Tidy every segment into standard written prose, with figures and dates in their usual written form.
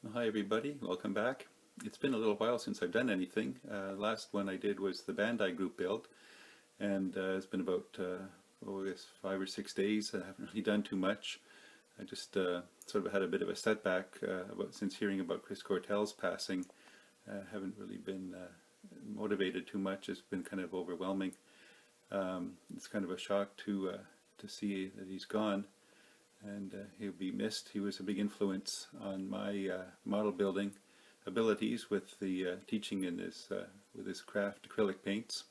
Hi everybody, welcome back. It's been a little while since I've done anything. Last one I did was the Bandai group build, and it's been about I guess 5 or 6 days. I haven't really done too much. I just sort of had a bit of a setback since hearing about Chris Cortell's passing. Haven't really been motivated too much. It's been kind of overwhelming. It's kind of a shock to see that he's gone, and he'll be missed. He was a big influence on my model building abilities with the teaching in his with his craft acrylic paints.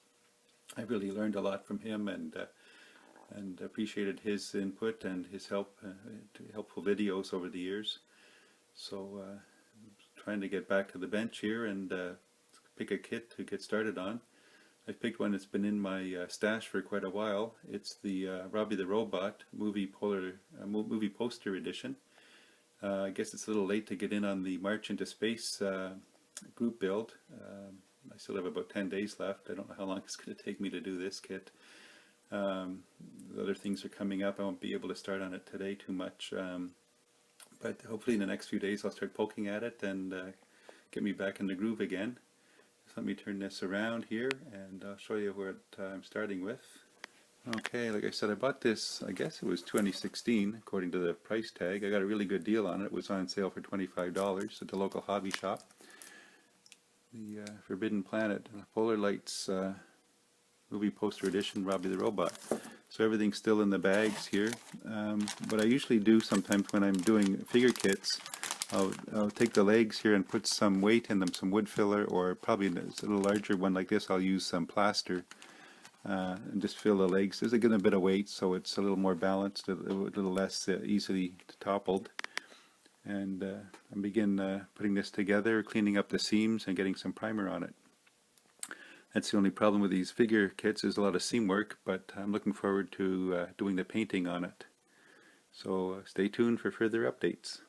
I really learned a lot from him, and appreciated his input and his helpful videos over the years. So trying to get back to the bench here and pick a kit to get started on. I've picked one that's been in my stash for quite a while. It's the Robby the Robot movie poster edition. I guess it's a little late to get in on the March into Space group build. I still have about 10 days left. I don't know how long it's going to take me to do this kit. Other things are coming up. I won't be able to start on it today too much. But hopefully in the next few days I'll start poking at it and get me back in the groove again. Let me turn this around here and I'll show you what I'm starting with. Okay, like I said, I bought this, I guess it was 2016 according to the price tag. I got a really good deal on it. It was on sale for $25 at the local hobby shop. The Forbidden Planet Polar Lights movie poster edition, Robby the Robot. So everything's still in the bags here. What I usually do sometimes when I'm doing figure kits, I'll take the legs here and put some weight in them, some wood filler, or probably a little larger one like this I'll use some plaster and just fill the legs. There's a good bit of weight, so it's a little more balanced, a little less easily toppled. And I begin putting this together, cleaning up the seams and getting some primer on it. That's the only problem with these figure kits. There's a lot of seam work, but I'm looking forward to doing the painting on it. So stay tuned for further updates.